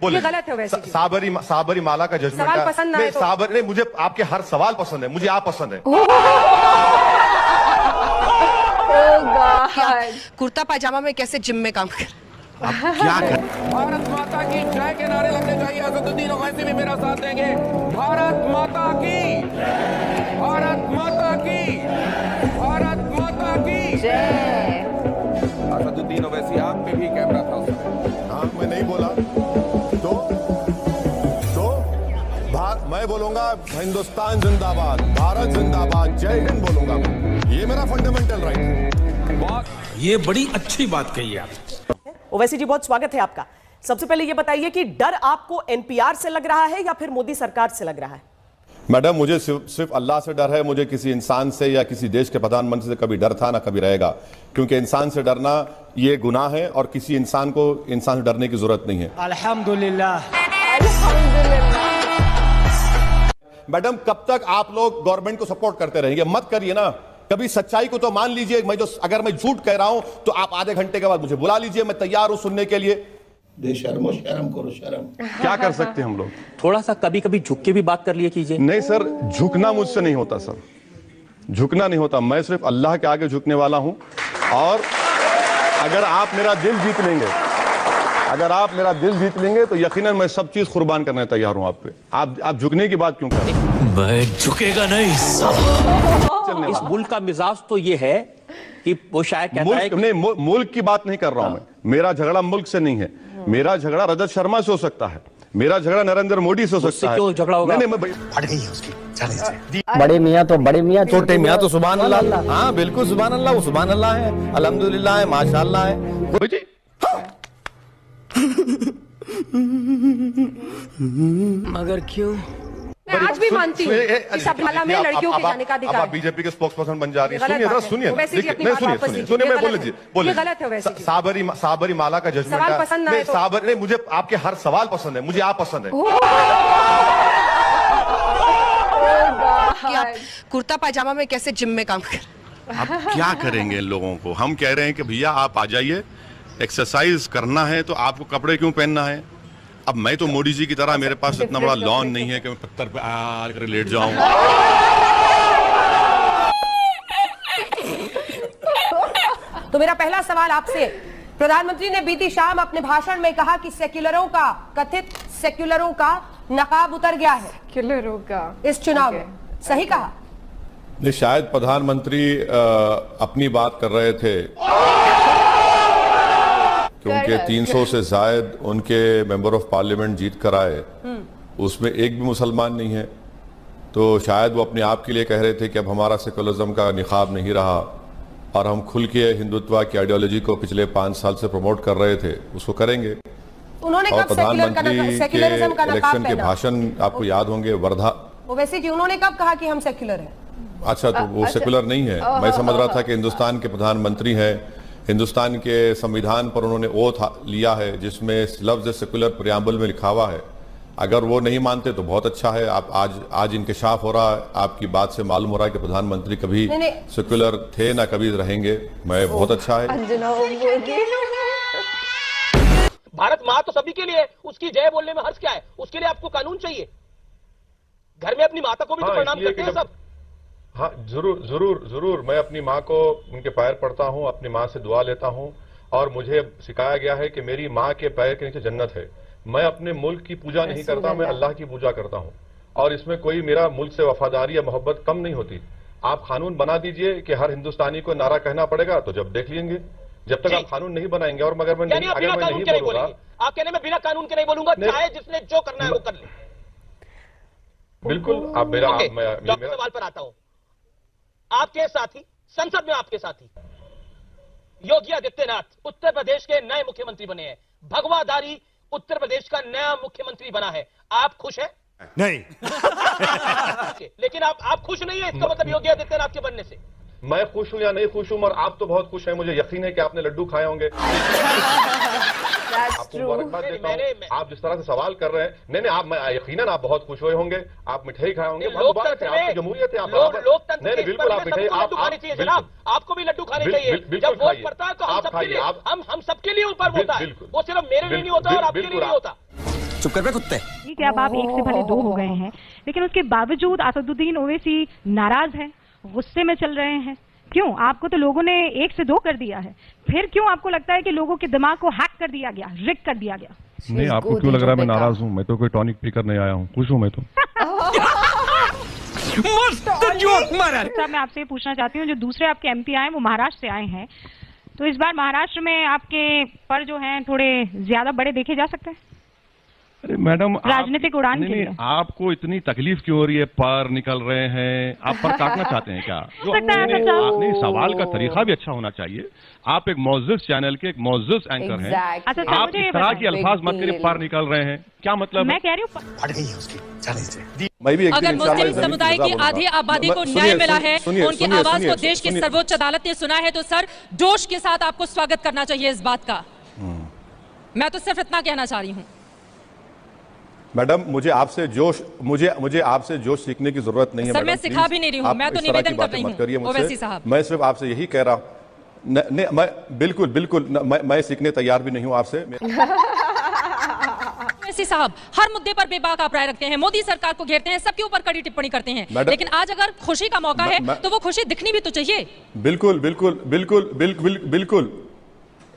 ये गलत है वैसे। साबरी माला का जजमेंट सवाल पसंद नहीं, नहीं, मुझे आपके हर सवाल पसंद है, मुझे आप पसंद है। कुर्ता पायजामा में कैसे जिम में काम कर क्या कर? भारत माता की जय के नारे लगने चाहिए। असदुद्दीन ओवैसी भी मेरा साथ देंगे। भारत माता की, भारत माता की, भारत माता की जय। असदुद्दीन ओवैसी आप पे भी कैमरा था उस समय। हाँ, मैं नहीं बोला तो मैं बोलूंगा हिंदुस्तान जिंदाबाद, भारत जिंदाबाद, जय हिंद बोलूंगा मैं। ये मेरा फंडामेंटल राइट है। ये बड़ी अच्छी बात कही आप। ओवैसी जी, बहुत स्वागत है आपका। सबसे पहले ये बताइए कि डर आपको एनपीआर से लग रहा है या फिर मोदी सरकार से लग रहा है? मैडम, मुझे सिर्फ अल्लाह से डर है। मुझे किसी इंसान से या किसी देश के प्रधानमंत्री से कभी डर था ना कभी रहेगा, क्योंकि इंसान से डरना ये गुनाह है और किसी इंसान को इंसान से डरने की जरूरत नहीं है। अल्हम्दुलिल्लाह। मैडम, कब तक आप लोग गवर्नमेंट को सपोर्ट करते रहेंगे? मत करिए ना, कभी सच्चाई को तो मान लीजिए। अगर मैं झूठ कह रहा हूं तो आप आधे घंटे के बाद मुझे बुला लीजिए, मैं तैयार हूं सुनने के लिए। बेशर्मो, शर्म करो, शर्म। क्या कर सकते हैं हम लोग? थोड़ा सा कभी कभी झुक के भी बात कर लिया कीजिए। नहीं सर, झुकना मुझसे नहीं होता सर, झुकना नहीं होता। मैं सिर्फ अल्लाह के आगे झुकने वाला हूं। और अगर आप मेरा दिल जीत लेंगे, तो यकीनन मैं सब चीज कुर्बान करने तैयार हूं आप पे। आप झुकने की बात क्यों कर रहे हैं? मैं झुकेगा नहीं। इस मुल्क का मिजाज तो ये है कि वो शायद कहता है नहीं, मुल्क की बात नहीं कर रहा हूं मैं। मेरा झगड़ा मुल्क से नहीं है, मेरा झगड़ा रजत शर्मा से हो सकता है, मेरा झगड़ा नरेंद्र मोदी से हो सकता है। क्यों झगड़ा होगा? नहीं, फट गई है उसकी। बड़े मियाँ तो छोटे मियाँ तो सुभान अल्लाह। हाँ बिल्कुल सुभान अल्लाह, वो सुभान अल्लाह है, अल्हम्दुलिल्लाह है, माशाअल्लाह है। मगर क्यों? मैं आज भी मानती हूँ कि सबरीमाला में लड़कियों के जाने का अधिकार है। आप बीजेपी के स्पोक्स पर्सन बन जा रही है। गलत सुनिए, बात है। सुनिए, ओवैसी जी, नहीं, सुनिए, मैं बोलिए। ये गलत है ओवैसी जी। साबरी माला का जजमेंट सवाल पसंद नहीं, नहीं, मुझे आपके हर सवाल पसंद है, मुझे आप पसंद है। कि आप कुर्ता पायजामा में कैसे जिम में काम कर? अब क्या करेंगे इन लोगों को? हम कह रहे हैं कि भैया आप आ जाइए, एक्सरसाइज करना है तो आपको कपड़े क्यों पहनना है? अब मैं तो मोदी जी की तरह, मेरे पास इतना बड़ा लॉन नहीं है कि मैं पत्थर पे कर लेट जाऊं। तो मेरा पहला सवाल आपसे, प्रधानमंत्री ने बीती शाम अपने भाषण में कहा कि कथित सेक्युलरों का नकाब उतर गया है सेक्युलरों का इस चुनाव में, सही कहा? नहीं, शायद प्रधानमंत्री अपनी बात कर रहे थे, क्योंकि 300 से जायद उनके मेंबर ऑफ पार्लियामेंट जीत कर आए, उसमें एक भी मुसलमान नहीं है। तो शायद वो अपने आप के लिए कह रहे थे कि अब हमारा सेकुलरिज्म का निकाब नहीं रहा और हम खुल के हिंदुत्व की आइडियोलॉजी को पिछले 5 साल से प्रमोट कर रहे थे, उसको करेंगे। उन्होंने और कब प्रधानमंत्री के इलेक्शन के भाषण आपको याद होंगे, वर्धा। ओवैसी जी, उन्होंने कब कहा कि हम सेक्युलर हैं? अच्छा, तो वो सेकुलर नहीं है। मैं समझ रहा था कि हिंदुस्तान के प्रधानमंत्री हैं, हिंदुस्तान के संविधान पर उन्होंने ओथ लिया है जिसमें लफ्ज सेकुलर प्रियम्बल में लिखा हुआ है। अगर वो नहीं मानते तो बहुत अच्छा है। आप आज इंकशाफ हो रहा है, आपकी बात से मालूम हो रहा है कि प्रधानमंत्री कभी सेकुलर थे ना कभी रहेंगे। मैं बहुत अच्छा है। भारत माँ तो सभी के लिए है, उसकी जय बोलने में हर्ष क्या है? उसके लिए आपको कानून चाहिए। घर में अपनी माता को भी तो प्रणाम करते हैं सब। हाँ, जरूर मैं अपनी माँ को उनके पैर पड़ता हूँ, अपनी माँ से दुआ लेता हूँ और मुझे सिखाया गया है कि मेरी माँ के पैर के नीचे जन्नत है। मैं अपने मुल्क की पूजा नहीं करता, मैं अल्लाह की पूजा करता हूँ और इसमें कोई मेरा मुल्क से वफादारी या मोहब्बत कम नहीं होती। आप कानून बना दीजिए कि हर हिंदुस्तानी को नारा कहना पड़ेगा, तो जब देख लेंगे। जब तक आप कानून नहीं बनाएंगे और मगर मैं नहीं बोलूंगा, आप कहने में बिना कानून के नहीं बोलूंगा, चाहे जिसने जो करना है वो कर ले। बिल्कुल। आप मेरा सवाल पर आता हूं। आपके साथी, संसद में आपके साथी योगी आदित्यनाथ उत्तर प्रदेश के नए मुख्यमंत्री बने हैं। भगवाधारी उत्तर प्रदेश का नया मुख्यमंत्री बना है। आप खुश हैं? नहीं। लेकिन आप खुश नहीं है, इसका मतलब योगी आदित्यनाथ के बनने से? मैं खुश हूं या नहीं खुश हूं, और आप तो बहुत खुश हैं। मुझे यकीन है कि आपने लड्डू खाए होंगे। आपको मुबारकबाद देता हूं। आप जिस तरह से सवाल कर रहे हैं, नहीं, आप यकीनन आप बहुत खुश हुए होंगे, आप मिठाई खाए होंगे। आपकी जमहूरियत है, आप नहीं, बिल्कुल आप मिठाई खानी चाहिए जनाब, आपको भी लड्डू खाने चाहिए। जब वोट पड़ता है तो हम सबके लिए ऊपर होता है, वो सिर्फ मेरे लिए नहीं होता और आपके लिए नहीं होता। चुप कर बे कुत्ते। ठीक है, अब आप एक से भले दो हो गए हैं, लेकिन उसके बावजूद असदुद्दीन ओवैसी नाराज हैं, गुस्से में चल रहे हैं। क्यों? आपको तो लोगों ने 1 से 2 कर दिया है, फिर क्यों आपको लगता है कि लोगों के दिमाग को हैक कर दिया गया, रिग कर दिया गया? नहीं, आपको क्यों लग रहा है मैं नाराज हूँ? मैं तो कोई टॉनिक पीकर नहीं आया हूँ, खुश हूँ मैं तो। साहब, मैं आपसे पूछना चाहती हूँ, जो दूसरे आपके एमपी आए वो महाराष्ट्र से आए हैं, तो इस बार महाराष्ट्र में आपके पर जो हैं थोड़े ज्यादा बड़े देखे जा सकते हैं? अरे मैडम, राजनीतिक उड़ान के लिए आपको इतनी तकलीफ क्यों हो रही है? पर निकल रहे हैं, आप पर काटना चाहते हैं क्या? नहीं, सवाल का तरीका भी अच्छा होना चाहिए। आप एक मौजूद चैनल के एक मौजूद एंकर हैं, आप इस तरह की अल्फाज मत करिए, पर निकल रहे हैं, क्या मतलब? मैं कह रही हूँ अगर मुस्लिम समुदाय की आधी आबादी को न्याय मिला है, उनकी आवाज को देश की सर्वोच्च अदालत ने सुना है, तो सर जोश के साथ आपको स्वागत करना चाहिए इस बात का। मैं तो सिर्फ इतना कहना चाह रही हूँ। मैडम, मुझे आपसे जोश सीखने की जरूरत नहीं है। सर, मैं सिखा भी नहीं रही हूँ, मैं तो निवेदन कर रही हूँ ओवैसी साहब। मैं सिर्फ आपसे यही कह रहा हूँ, मैं बिल्कुल मैं सीखने तैयार भी नहीं हूँ आपसे। ओवैसी साहब हर मुद्दे पर बेबाक आप राय रखते हैं, मोदी सरकार को घेरते हैं, सबके ऊपर कड़ी टिप्पणी करते हैं, लेकिन आज अगर खुशी का मौका है तो वो खुशी दिखनी भी तो चाहिए।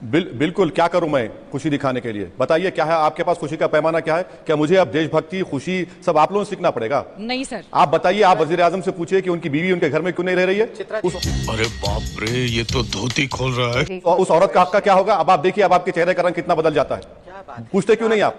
बिल्कुल क्या करूं मैं खुशी दिखाने के लिए? बताइए, क्या है आपके पास खुशी का पैमाना? क्या है? क्या मुझे अब देशभक्ति, खुशी सब आप लोगों से सीखना पड़ेगा? नहीं सर। आप बताइए, आप वजीर आजम से पूछिए कि उनकी बीवी उनके घर में क्यों नहीं रह रही है? अरे बाप रे, ये तो धोती खोल रहा है। उस औरत का हक का क्या होगा? अब आप देखिए, अब आपके चेहरे का रंग कितना बदल जाता है। पूछते क्यों नहीं आप?